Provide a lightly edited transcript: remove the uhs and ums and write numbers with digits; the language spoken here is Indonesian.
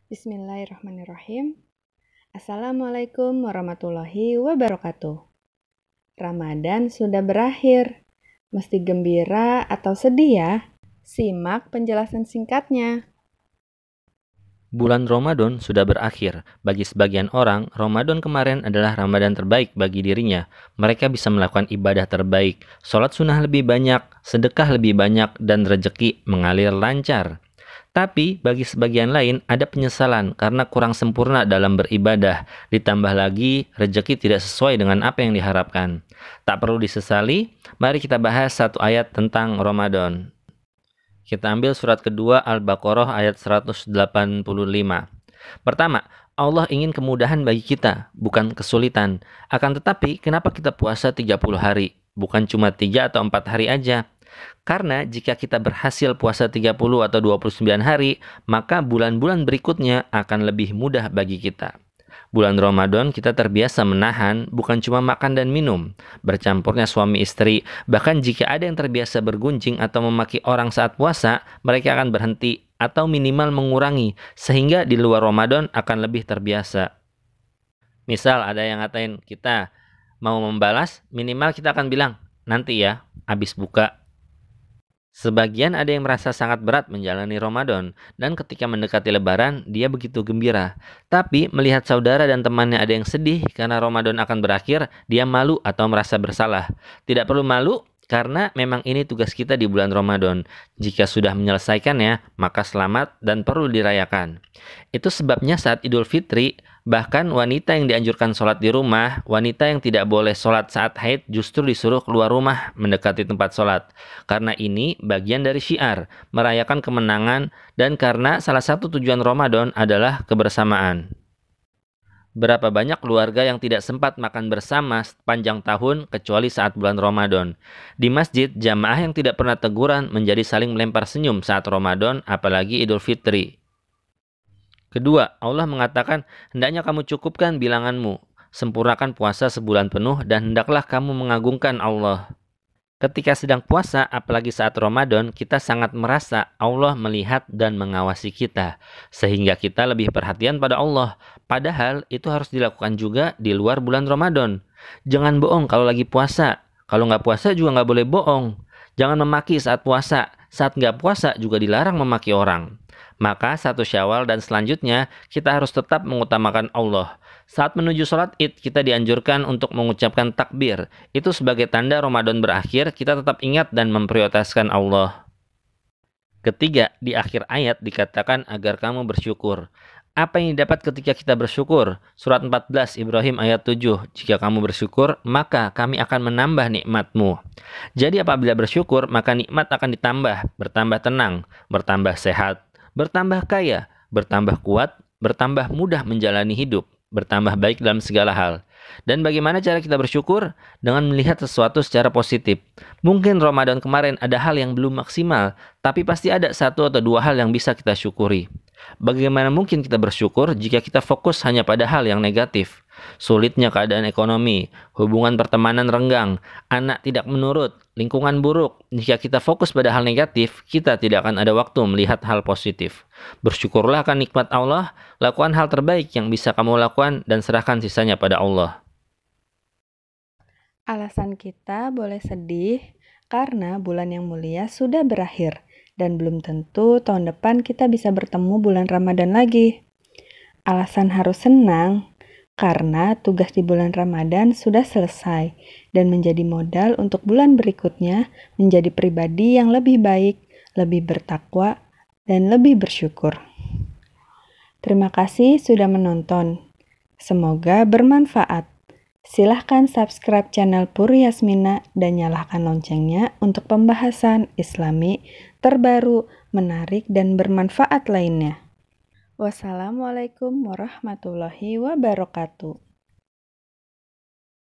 Bismillahirrahmanirrahim. Assalamualaikum warahmatullahi wabarakatuh. Ramadan sudah berakhir. Mesti gembira atau sedih ya? Simak penjelasan singkatnya. Bulan Ramadan sudah berakhir. Bagi sebagian orang, Ramadan kemarin adalah Ramadan terbaik bagi dirinya. Mereka bisa melakukan ibadah terbaik, sholat sunnah lebih banyak, sedekah lebih banyak, dan rezeki mengalir lancar. Tapi bagi sebagian lain ada penyesalan karena kurang sempurna dalam beribadah. Ditambah lagi rezeki tidak sesuai dengan apa yang diharapkan. Tak perlu disesali, mari kita bahas satu ayat tentang Ramadan. Kita ambil surat kedua Al-Baqarah ayat 185. Pertama, Allah ingin kemudahan bagi kita, bukan kesulitan. Akan tetapi, kenapa kita puasa 30 hari? Bukan cuma 3 atau 4 hari aja. Karena jika kita berhasil puasa 30 atau 29 hari, maka bulan-bulan berikutnya akan lebih mudah bagi kita. Bulan Ramadan kita terbiasa menahan bukan cuma makan dan minum, bercampurnya suami istri, bahkan jika ada yang terbiasa bergunjing atau memaki orang saat puasa, mereka akan berhenti atau minimal mengurangi, sehingga di luar Ramadan akan lebih terbiasa. Misal ada yang ngatain kita mau membalas, minimal kita akan bilang, nanti ya, habis buka. Sebagian ada yang merasa sangat berat menjalani Ramadan, dan ketika mendekati Lebaran, dia begitu gembira. Tapi melihat saudara dan temannya ada yang sedih karena Ramadan akan berakhir, dia malu atau merasa bersalah. Tidak perlu malu, karena memang ini tugas kita di bulan Ramadan. Jika sudah menyelesaikannya, maka selamat dan perlu dirayakan. Itu sebabnya saat Idul Fitri, bahkan wanita yang dianjurkan sholat di rumah, wanita yang tidak boleh sholat saat haid justru disuruh keluar rumah mendekati tempat sholat. Karena ini bagian dari syiar, merayakan kemenangan, dan karena salah satu tujuan Ramadan adalah kebersamaan. Berapa banyak keluarga yang tidak sempat makan bersama sepanjang tahun kecuali saat bulan Ramadan. Di masjid, jamaah yang tidak pernah teguran menjadi saling melempar senyum saat Ramadan, apalagi Idul Fitri. Kedua, Allah mengatakan, hendaknya kamu cukupkan bilanganmu, sempurnakan puasa sebulan penuh, dan hendaklah kamu mengagungkan Allah. Ketika sedang puasa, apalagi saat Ramadan, kita sangat merasa Allah melihat dan mengawasi kita, sehingga kita lebih perhatian pada Allah. Padahal itu harus dilakukan juga di luar bulan Ramadan. Jangan bohong kalau lagi puasa. Kalau nggak puasa juga nggak boleh bohong. Jangan memaki saat puasa. Saat nggak puasa juga dilarang memaki orang. Maka 1 Syawal dan selanjutnya kita harus tetap mengutamakan Allah. Saat menuju sholat id, kita dianjurkan untuk mengucapkan takbir. Itu sebagai tanda Ramadan berakhir, kita tetap ingat dan memprioritaskan Allah. Ketiga, di akhir ayat dikatakan agar kamu bersyukur. Apa yang didapat ketika kita bersyukur? Surat 14 Ibrahim ayat 7. Jika kamu bersyukur, maka kami akan menambah nikmatmu. Jadi apabila bersyukur, maka nikmat akan ditambah, bertambah tenang, bertambah sehat, bertambah kaya, bertambah kuat, bertambah mudah menjalani hidup, bertambah baik dalam segala hal. Dan bagaimana cara kita bersyukur? Dengan melihat sesuatu secara positif. Mungkin Ramadan kemarin ada hal yang belum maksimal, tapi pasti ada 1 atau 2 hal yang bisa kita syukuri. Bagaimana mungkin kita bersyukur jika kita fokus hanya pada hal yang negatif? Sulitnya keadaan ekonomi, hubungan pertemanan renggang, anak tidak menurut, lingkungan buruk. Jika kita fokus pada hal negatif, kita tidak akan ada waktu melihat hal positif. Bersyukurlah akan nikmat Allah, lakukan hal terbaik yang bisa kamu lakukan, dan serahkan sisanya pada Allah. Alasan kita boleh sedih karena bulan yang mulia sudah berakhir dan belum tentu tahun depan kita bisa bertemu bulan Ramadan lagi. Alasan harus senang karena tugas di bulan Ramadan sudah selesai dan menjadi modal untuk bulan berikutnya menjadi pribadi yang lebih baik, lebih bertakwa, dan lebih bersyukur. Terima kasih sudah menonton. Semoga bermanfaat. Silahkan subscribe channel Puri Yasmina dan nyalakan loncengnya untuk pembahasan Islami terbaru, menarik, dan bermanfaat lainnya. Wassalamualaikum warahmatullahi wabarakatuh.